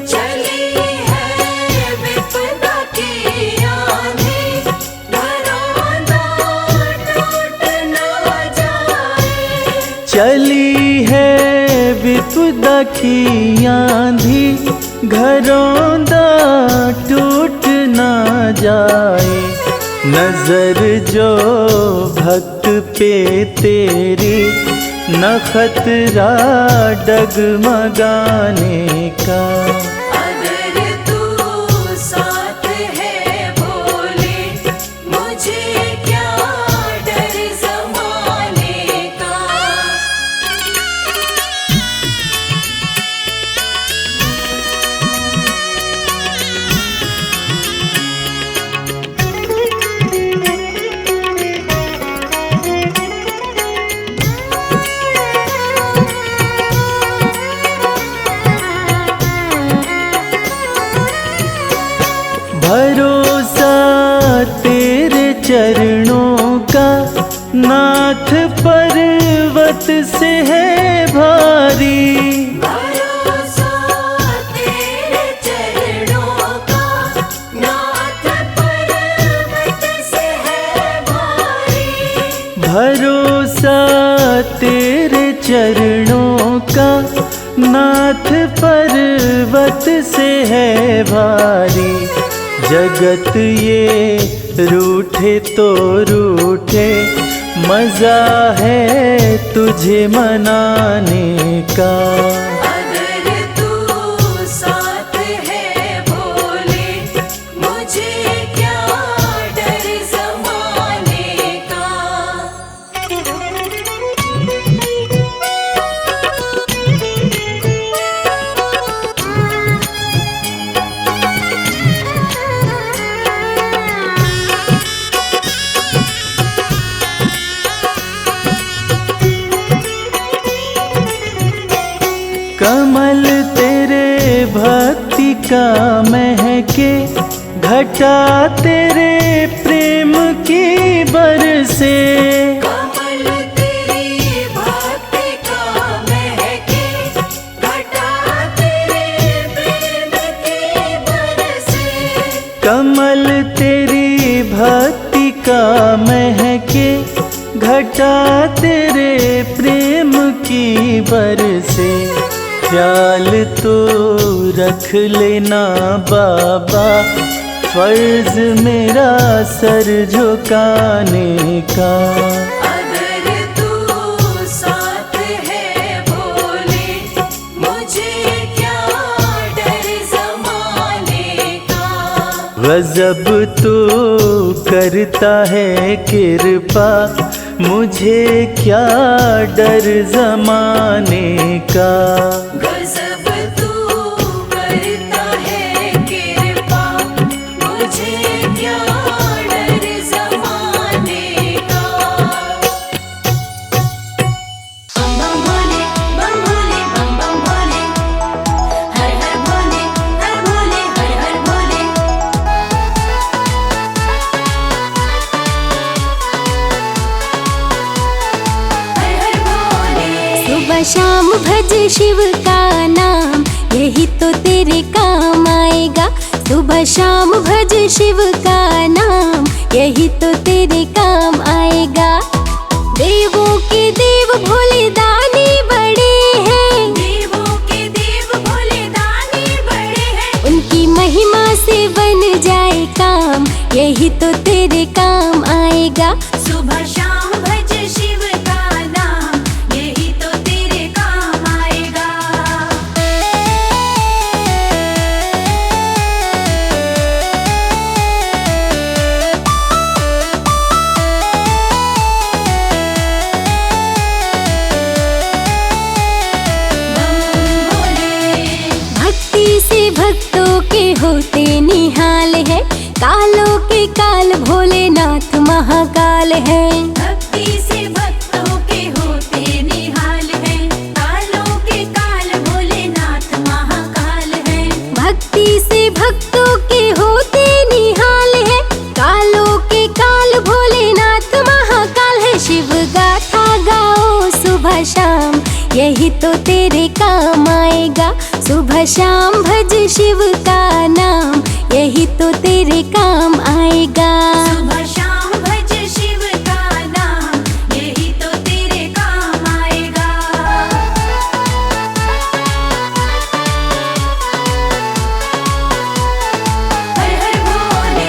चली है विपदा की आंधी, घरौंदा टूट ना जाए। चली है विपदा की आंधी, घरौंदा टूट ना जाए। नजर जो भक्त पे तेरी, न खतरा डगमगाने का। अगर तू साथ है भोले, मुझे क्या डर ज़माने का। भरोसा तेरे चरणों का, नाथ पर्वत से है भारी। भरोसा तेरे चरणों का, नाथ पर्वत से है भारी। भरोसा तेरे चरणों का, नाथ पर्वत से है भारी। जगत ये रूठे तो रूठे, मजा है तुझे मनाने का। अगर तू साथ है भोले, मुझे क्या डर ज़माने का। का महके, घटा तेरे प्रेम की बरसे। कमल तेरी भक्ति का महके, घटा तेरे प्रेम की बरसे। कमल तेरी भक्ति का महके, घटा तेरे प्रेम की बरसे। ख्याल तो रख लेना बाबा, फर्ज मेरा सर झुकाने का। अगर तू साथ है भोले, मुझे क्या डर ज़माने का। गजब तो करता है कृपा, मुझे क्या डर ज़माने का। गजब तू करता है कृपा, मुझे क्या डर ज़माने का। बम बम भोले, बम भोले, बम बम भोले, हर हर भोले, हर भोले, हर हर भोले। हर हर भोले। सुबह शाम भज शिव का नाम, यही तो तेरे काम आएगा। सुबह शाम भज शिव का नाम, यही तो तेरे काम आएगा। देवों के देव भोले दानी बड़े हैं, देवों के देव भोले दानी बड़े हैं। उनकी महिमा से बन जाए काम, यही तो तेरे काम आएगा। सुबह शाम भज शिव का नाम, यही तो तेरे काम आएगा। बम भोले। भक्ति से भक्तों के होते निहाल है, कालों के काल भोलेनाथ महाकाल है। भक्ति से भक्तों के होते निहाल है, कालों के काल भोलेनाथ महाकाल है। भक्ति से भक्तों के होते निहाल है, कालों के काल भोलेनाथ महाकाल है। शिव गाथा गाओ सुबह शाम, यही तो तेरे काम आएगा। सुबह शाम भज शिव का नाम, यही तो तेरे काम आएगा। सुबह शाम भज शिव का नाम, यही तो तेरे काम आएगा। हर हर भोले।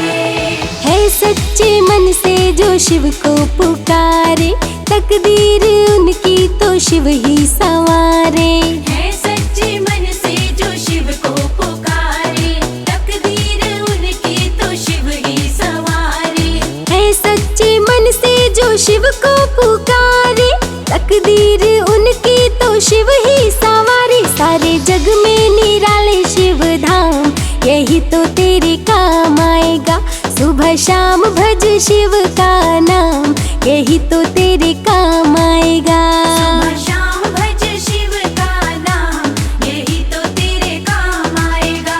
है सच्चे मन से जो शिव को पुकारे, तकदीर उनकी तो शिव ही संवारे। है सच्चे मन से जो शिव को पुकारे, तकदीर उनकी तो शिव ही संवारे। है सच्चे मन से जो शिव को पुकारे, तकदीर उनकी तो शिव ही संवारे। सारे जग में निराले शिव धाम, यही तो तेरे काम आएगा। सुबह शाम भज शिव का नाम, यही तो तेरे काम आएगा। सुबह शाम भज शिव का नाम, यही तो तेरे काम आएगा।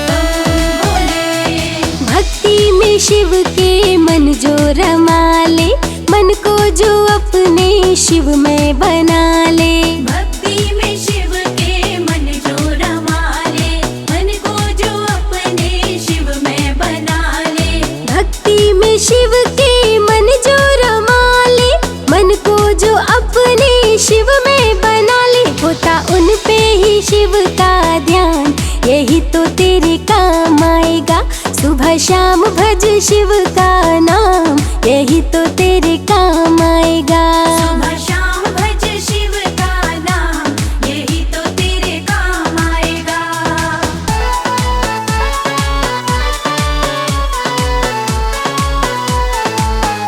बम भोले। भक्ति में शिव के मन जो रमा ले, मन को जो अपने शिव में बना ले। भक्ति में शिव के मन जो रमा ले, मन को जो अपने शिव में बना ले। भक्ति में शिव के मन जो रमा ले, मन को जो अपने शिव में बना ले। होता उन पे ही शिव का ध्यान, यही तो तेरे काम आएगा। सुबह शाम भज शिव का नाम, यही तो तेरे काम आएगा। सुबह शाम भज शिव का नाम, यही तो तेरे काम आएगा।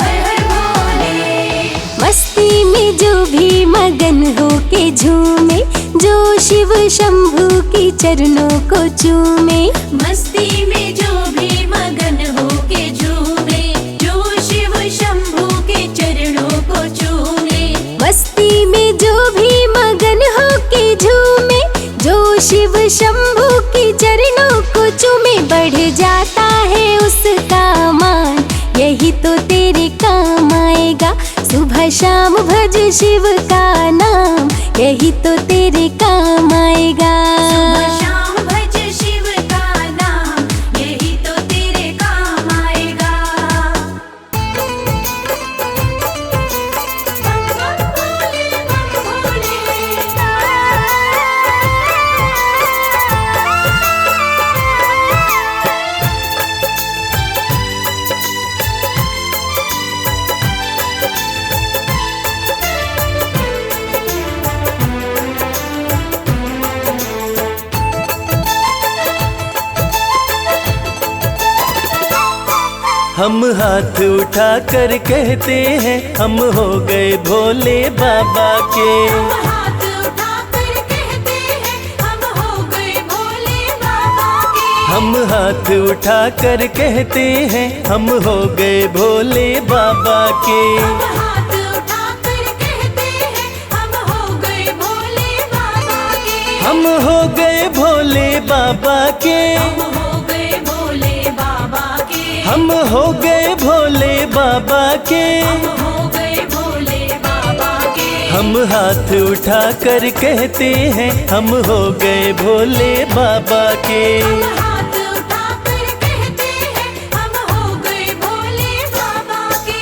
हर हर भोले। मस्ती में जो भी मगन हो के झूमे, जो शिव शंभू की चरणों को चूमे। मस्ती में जो भी मगन हो के झूमे, जो शिव शंभू के चरणों को चूमे। मस्ती में जो भी मगन हो के झूमे, जो शिव शंभू की चरणों को चूमे। बढ़ जाता है उसका मान, यही तो तेरे काम आएगा। सुबह शाम भज शिव का नाम, यही तो तेरे काम आएगा। सुबह शाम भज शिव का नाम, यही तो तेरे काम आएगा। बम बम भोले बम भोले। हम हाथ उठा कर कहते हैं हम हो गए भोले बाबा के। हम हाथ उठा कर कहते हैं हम हो गए भोले बाबा के। हम हाथ उठा कर कहते हैं हम हो गए भोले बाबा के। हम हाथ उठा कर कहते हैं हम हो गए भोले बाबा के। हम हो गए भोले बाबा के। हम हो गए भोले बाबा के। हम हो गए भोले बाबा के। हम हो गए भोले बाबा के। हम हाथ उठा कर कहते हैं हम हो गए भोले बाबा के। हम हाथ उठा कर कहते हैं हम हो गए भोले बाबा के।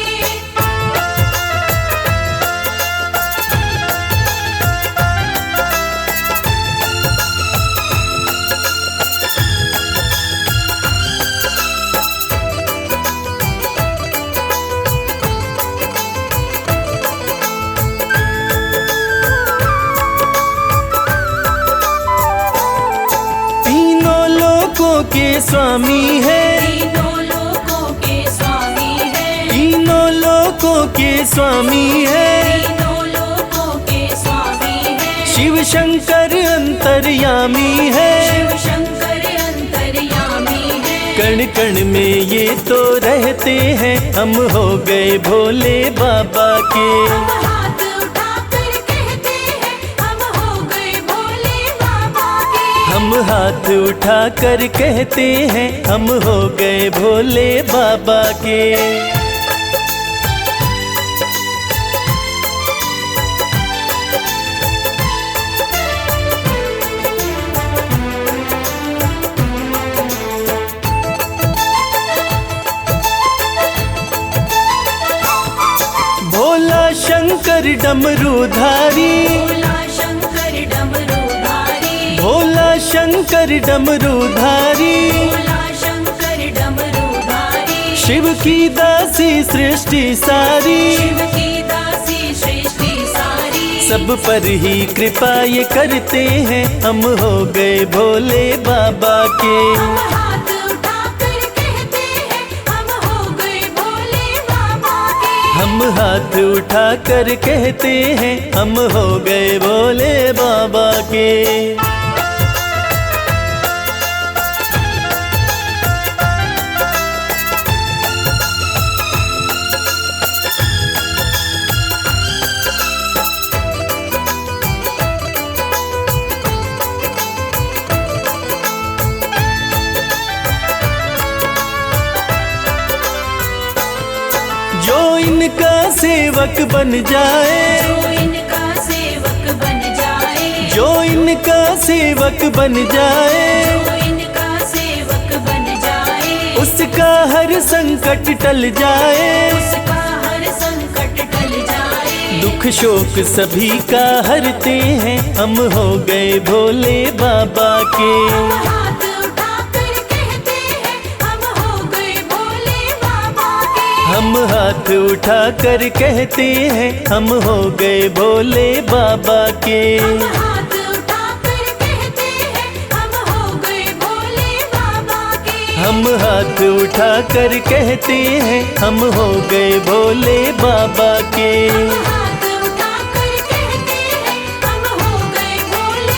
तीनों लोकों के स्वामी है। तीनों लोकों के स्वामी है। तीनों लोकों के स्वामी है। तीनों लोकों के स्वामी है। शिव शंकर अंतर्यामी है। शिव शंकर अंतर्यामी है। कण कण में ये तो रहते हैं हम हो गए भोले बाबा के। हम हाथ उठा कर कहते हैं हम हो गए भोले बाबा के। हम हाथ उठा कर कहते हैं हम हो गए भोले बाबा के। भोला शंकर डमरूधारी। भोला शंकर डमरूधारी। भोला शंकर डमरूधारी। भोला शंकर डमरूधारी। शिव की दासी सृष्टि सारी। शिव की दासी सृष्टि सारी। सब पर ही कृपा ये करते हैं हम हो गए भोले बाबा के। हम हाथ उठा कर कहते हैं हम हो गए भोले बाबा के। हम हाथ उठा कर कहते हैं हम हो गए भोले बाबा के। जो इनका सेवक बन जाए। जो इनका सेवक बन जाए। जो इनका सेवक बन जाए। जो इनका सेवक बन जाए। उसका हर संकट टल जाए। उसका हर संकट टल जाए। दुख शोक सभी का हरते हैं हम हो गए भोले बाबा के। हम हाथ उठा कर कहते हैं हम हो गए भोले बाबा के। हम हाथ उठा कर कहते हैं हम हो गए भोले बाबा के। हम हाथ उठा कर कहते हैं हम हो गए भोले बाबा के। हम हाथ उठा कर कहते हैं हम हो गए भोले बाबा के। हम हाथ उठा कर कहते हैं हम हो गए भोले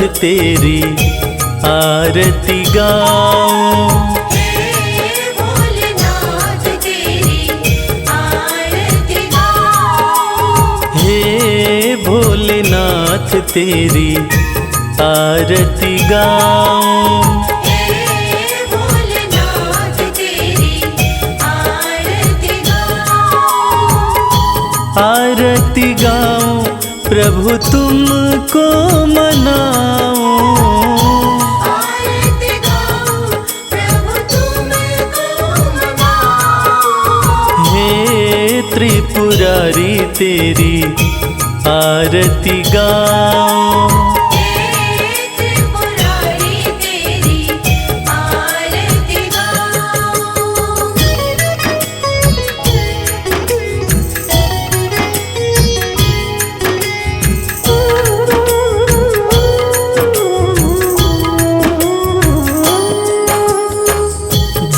तेरी आरती गाऊं। भोलेनाथ तेरी आरती गाऊं। हे भोलेनाथ तेरी आरती गाऊं। भोलेनाथ तेरी आरती गाऊं। आरती गाऊं प्रभु तुमको मनाऊं। आरती गाऊं प्रभु तुमको मनाऊं। हे त्रिपुरारी तेरी आरती गाऊं। त्रिपुरारी तेरी आरती गाऊं।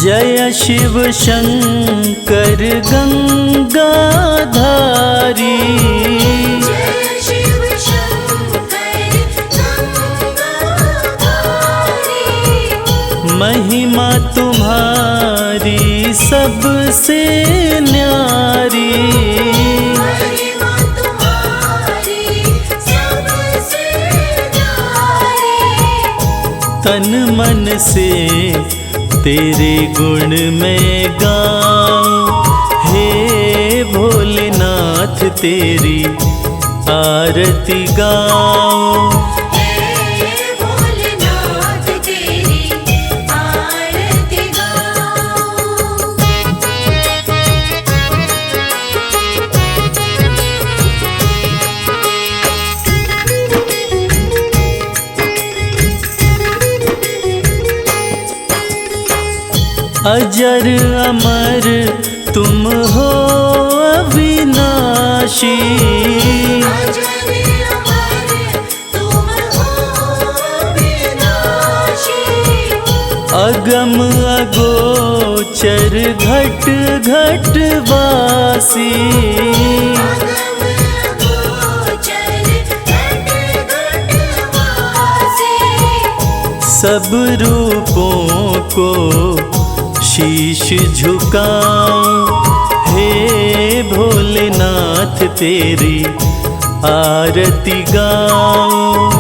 जय शिव शंकर गंगाधारी। जय शिव शंकर गंगाधारी। महिमा तुम्हारी सबसे न्यारी। महिमा तुम्हारी सबसे न्यारी। तन मन से तेरे गुण में गाऊं। हे भोलेनाथ तेरी आरती गाऊं। भोलेनाथ तेरी आरती गाऊं। अजर अमर तुम हो अविनाशी। अजर अमर तुम हो अविनाशी। अगम अगोचर घट घट वासी। अगम अगोचर घट घट वासी। सब रूपों को शीश झुकाऊं। हे भोलेनाथ तेरी आरती गाऊं।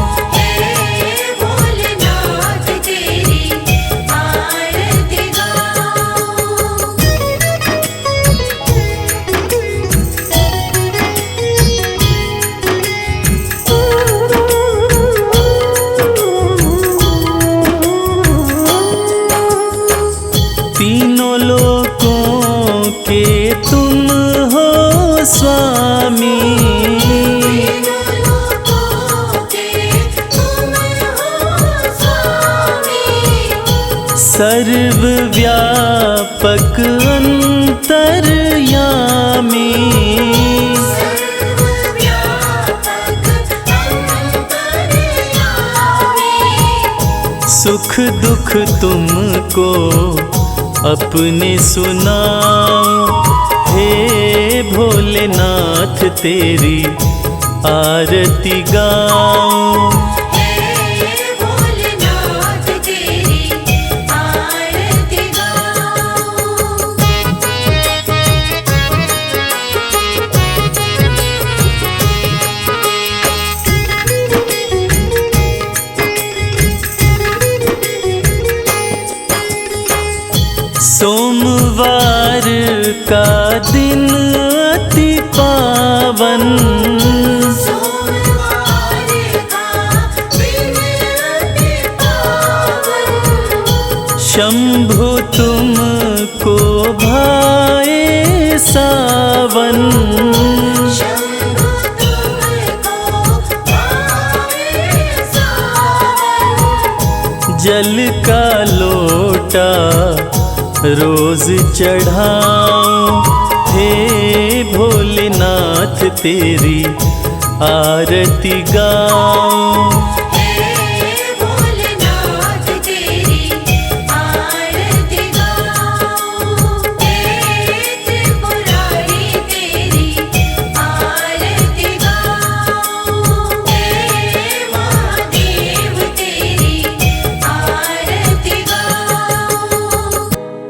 भोलेनाथ तेरी आरती गाऊं। तीनों लोकों के तुम हो स्वामी। तीनों लोकों के तुम हो स्वामी। सर्वव्यापक अंतर्यामी। सर्वव्यापक अंतर्यामी। सुख दुख तुमको अपने सुनाऊं। हे भोलेनाथ तेरी आरती गाऊं। भोलेनाथ तेरी आरती गाऊं। सोमवार का दिन अति पावन। सोमवार का दिन अति पावन। शंभु तुमको भाए सावन। शंभु तुमको भाए सावन। जल का लोटा रोज चढ़ाऊं। हे भोलेनाथ तेरी आरती गाऊं।